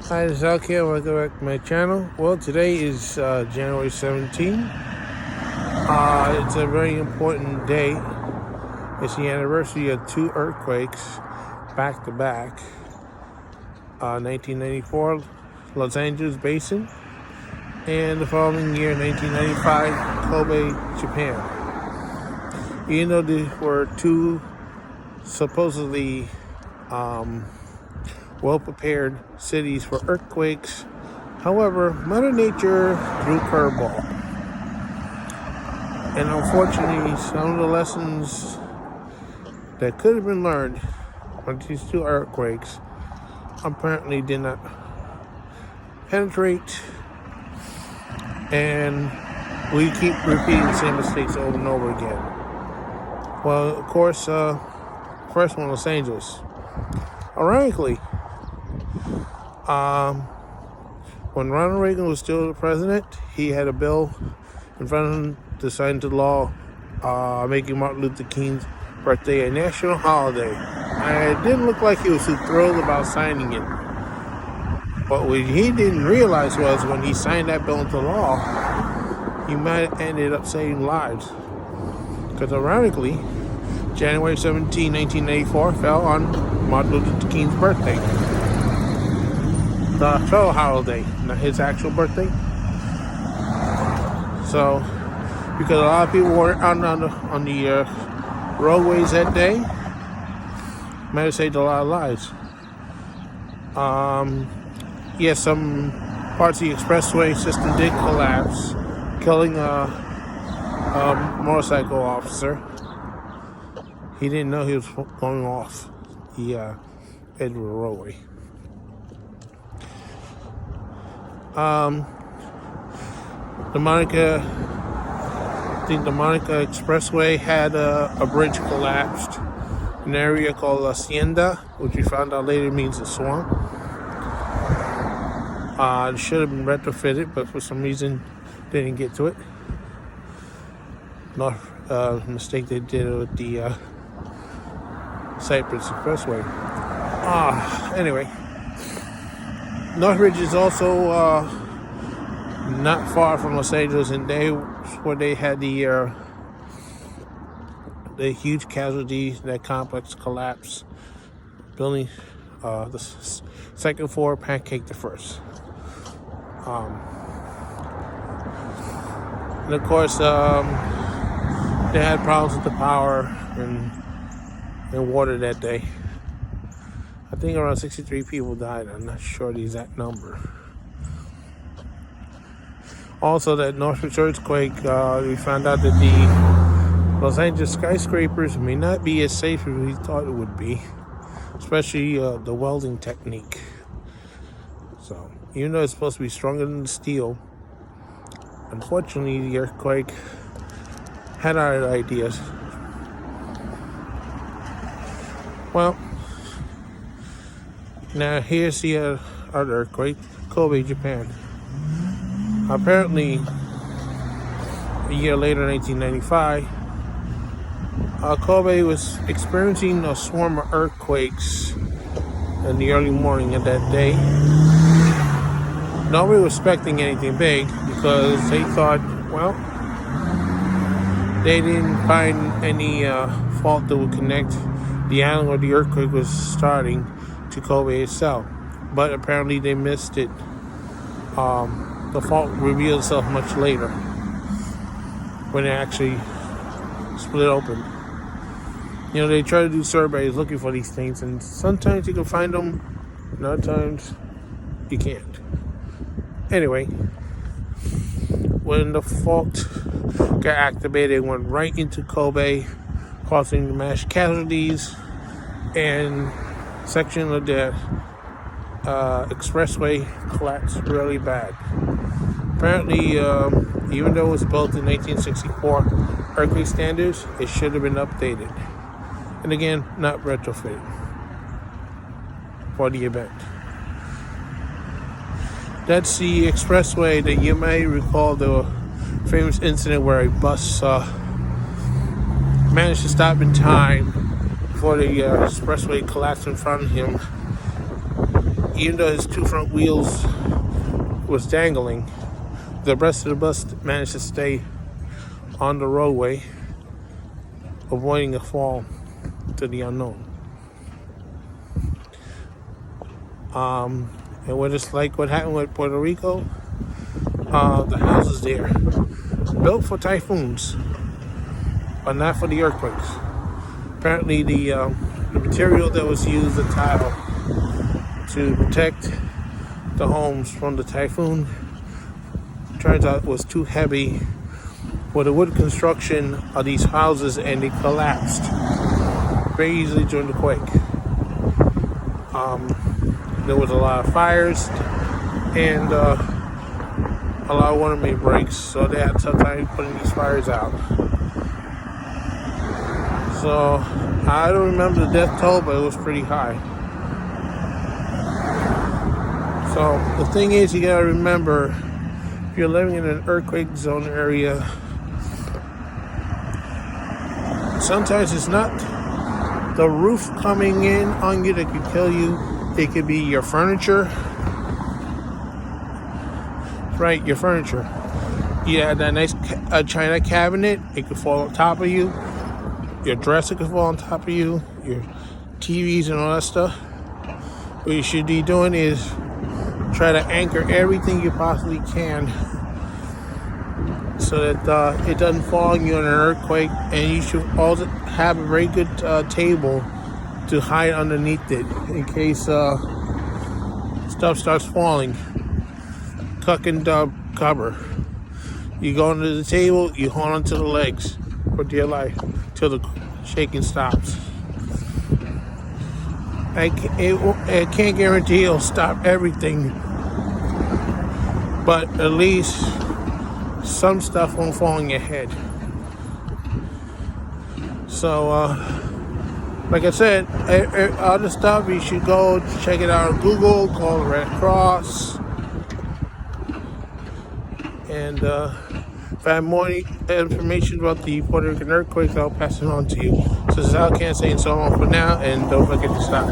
Hi, this is Alki. Welcome back to my channel. Well, today is January 17th. It's a very important day. It's the anniversary of two earthquakes back to back. 1994, Los Angeles Basin, and the following year, 1995, Kobe, Japan. Even though there were two supposedly well-prepared cities for earthquakes, however, Mother Nature threw curveball. And unfortunately, some of the lessons that could have been learned from these two earthquakes apparently did not penetrate, and we keep repeating the same mistakes over and over again. Well, of course, first one, Los Angeles. Ironically, when Ronald Reagan was still the president, he had a bill in front of him to sign into law making Martin Luther King's birthday a national holiday. And it didn't look like he was too thrilled about signing it. But what he didn't realize was when he signed that bill into law, he might have ended up saving lives. Because ironically, January 17, 1984 fell on Martin Luther King's birthday. The fellow holiday, not his actual birthday. So, because a lot of people were out on the roadways that day, might have saved a lot of lives. Yes, some parts of the expressway system did collapse, killing a motorcycle officer. He didn't know he was going off the edge of the roadway. The Monica Expressway had a bridge collapsed in an area called La Hacienda, which we found out later means a swamp. It should have been retrofitted, but for some reason they didn't get to it. Mistake they did with the Cypress Expressway. Anyway, Northridge is also not far from Los Angeles, and where they had the huge casualties. That complex collapse. Building, the second floor pancaked the first. And of course, they had problems with the power and water that day. I think around 63 people died. I'm not sure the exact number. Also, that Northridge earthquake, we found out that the Los Angeles skyscrapers may not be as safe as we thought it would be, especially the welding technique. So, even though it's supposed to be stronger than the steel, unfortunately, the earthquake had other ideas. Well, now here's the other earthquake, Kobe, Japan. Apparently, a year later, 1995, Kobe was experiencing a swarm of earthquakes in the early morning of that day. Nobody was expecting anything big because they thought, well, they didn't find any fault that would connect the island where the earthquake was starting to Kobe itself. But apparently they missed it. The fault revealed itself much later when it actually split open. You know, they try to do surveys looking for these things, and sometimes you can find them, and other times you can't. Anyway, when the fault got activated, it went right into Kobe, causing mass casualties, and section of the expressway collapsed really bad. Apparently, even though it was built in 1964 earthquake standards, it should have been updated. And again, not retrofitted for the event. That's the expressway that you may recall the famous incident where a bus managed to stop in time before the expressway collapsed in front of him. even though his two front wheels was dangling, the rest of the bus managed to stay on the roadway, avoiding a fall to the unknown. And what it's like, what happened with Puerto Rico, the houses there, built for typhoons, but not for the earthquakes. Apparently the material that was used, the tile, to protect the homes from the typhoon, turns out was too heavy for the wood construction of these houses, and they collapsed very easily during the quake. There was a lot of fires and a lot of water main breaks, so they had some time putting these fires out. So I don't remember the death toll, but it was pretty high. So the thing is, you gotta remember, if you're living in an earthquake zone area, sometimes it's not the roof coming in on you that could kill you. It could be your furniture. Right, your furniture. You had that nice china cabinet, it could fall on top of you. Your dresser could fall on top of you. Your TVs and all that stuff. What you should be doing is try to anchor everything you possibly can so that it doesn't fall on you in an earthquake. And you should also have a very good table to hide underneath it in case stuff starts falling. Tuck and cover. You go under the table, you hold onto the legs for dear life till the shaking stops. I can't guarantee it'll stop everything, but at least some stuff won't fall on your head. So, like I said, other stuff you should go check it out on Google, call the Red Cross, and if I have more information about the Puerto Rican earthquake, I'll pass it on to you. So this is Al Can saying so long for now, and don't forget to stop.